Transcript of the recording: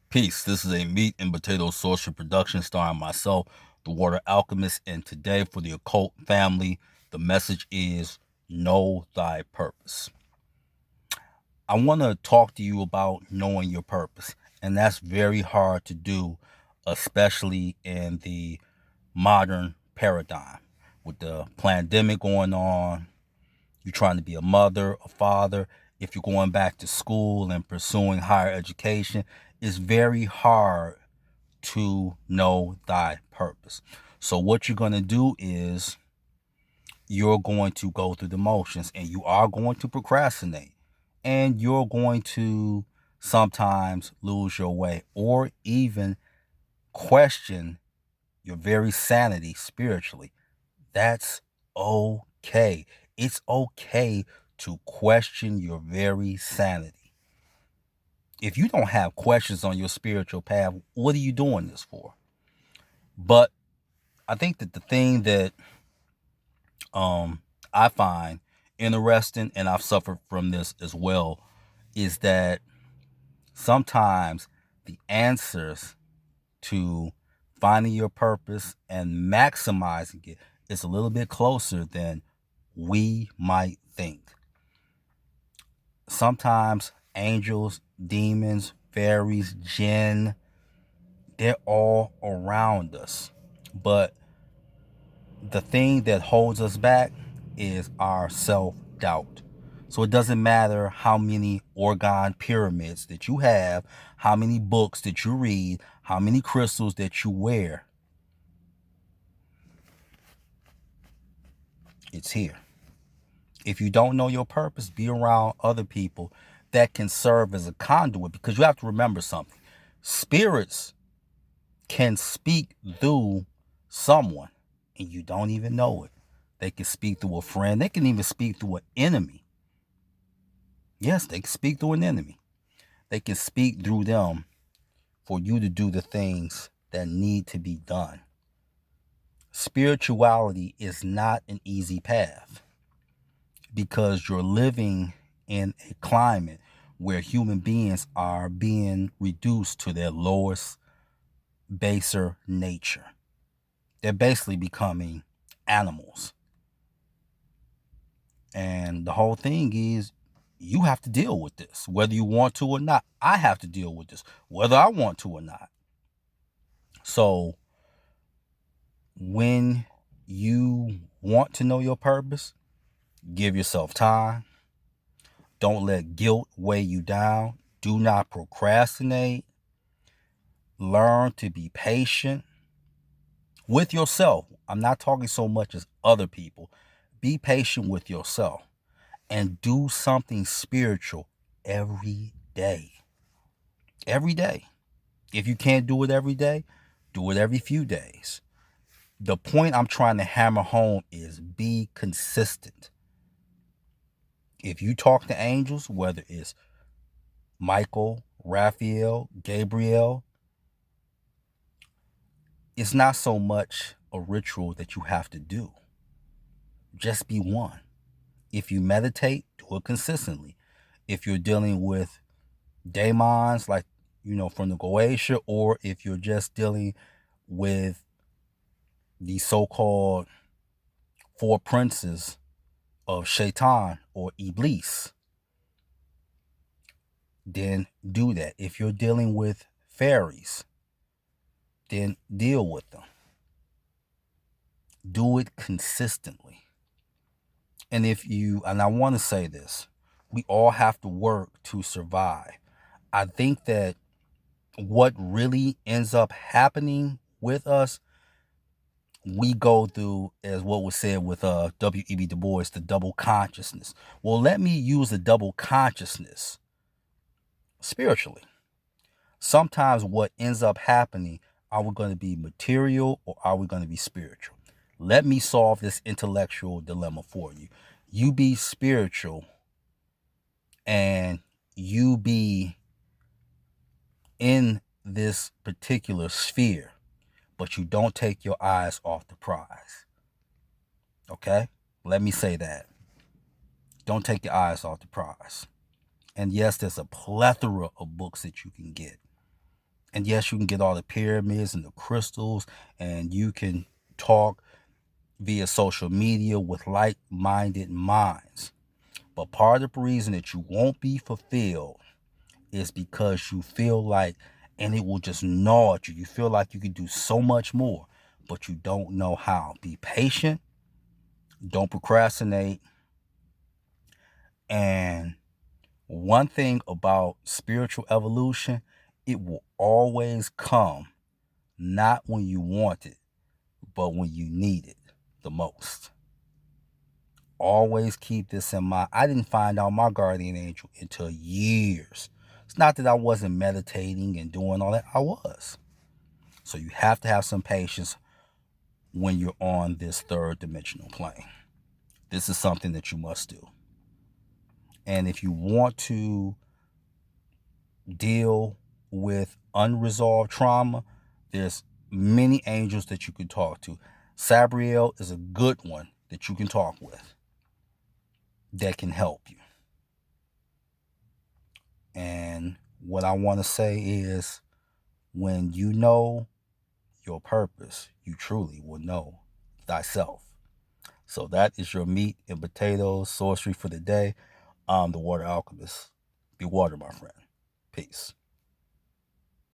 Peace. This is a meat and potato social production starring myself, the Water Alchemist, and today for the occult family, the message is know thy purpose. I want to talk to you about knowing your purpose, and that's very hard to do, especially in the modern paradigm with the pandemic going on. You're trying to be a mother, a father. If you're going back to school and pursuing higher education, it's very hard to know thy purpose. So what you're going to do is you're going to go through the motions and you are going to procrastinate and you're going to sometimes lose your way or even question your very sanity spiritually. That's okay. It's okay to question your very sanity. If you don't have questions on your spiritual path, what are you doing this for? But I think that the thing that um, I find interesting, and I've suffered from this as well, is that sometimes the answers to finding your purpose and maximizing it is a little bit closer than we might think. Sometimes angels, demons, fairies, jinn, they're all around us. But the thing that holds us back is our self doubt. So it doesn't matter how many orgone pyramids that you have, how many books that you read, how many crystals that you wear. It's here. If you don't know your purpose, be around other people that can serve as a conduit, because you have to remember something. Spirits can speak through someone and you don't even know it. They can speak through a friend. They can even speak through an enemy. Yes, they can speak through an enemy. They can speak through them for you to do the things that need to be done. Spirituality is not an easy path because you're living in a climate where human beings are being reduced to their lowest, baser nature. They're basically becoming animals. And the whole thing is you have to deal with this, whether you want to or not. I have to deal with this, whether I want to or not. So when you want to know your purpose, give yourself time. Don't let guilt weigh you down. Do not procrastinate. Learn to be patient with yourself. I'm not talking so much as other people. Be patient with yourself and do something spiritual every day. Every day. If you can't do it every day, do it every few days. The point I'm trying to hammer home is be consistent. If you talk to angels, whether it's Michael, Raphael, Gabriel, it's not so much a ritual that you have to do. Just be one. If you meditate, do it consistently. If you're dealing with daemons, like, from the Goetia, or if you're just dealing with the so-called four princes of Shaitan or Iblis, then do that. If you're dealing with fairies, then deal with them. Do it consistently. And I want to say this, we all have to work to survive. I think that what really ends up happening with us, we go through, as what was said with W.E.B. Du Bois, the double consciousness. Well, let me use the double consciousness spiritually. Sometimes what ends up happening, are we going to be material or are we going to be spiritual? Let me solve this intellectual dilemma for you. You be spiritual and you be in this particular sphere, but you don't take your eyes off the prize. Okay? Let me say that. Don't take your eyes off the prize. And yes, there's a plethora of books that you can get. And yes, you can get all the pyramids and the crystals, and you can talk via social media with like-minded minds. But part of the reason that you won't be fulfilled is because you feel like, and it will just gnaw at you. You feel like you could do so much more, but you don't know how. Be patient, don't procrastinate. And one thing about spiritual evolution, it will always come not when you want it, but when you need it the most. Always keep this in mind. I didn't find out my guardian angel until years. It's not that I wasn't meditating and doing all that, I was. So you have to have some patience when you're on this third dimensional plane. This is something that you must do. And if you want to deal with unresolved trauma, there's many angels that you can talk to. Sabriel is a good one that you can talk with that can help you. And what I want to say is, when you know your purpose, you truly will know thyself. So that is your meat and potatoes sorcery for the day. I'm the Water Alchemist. Be water, my friend. Peace.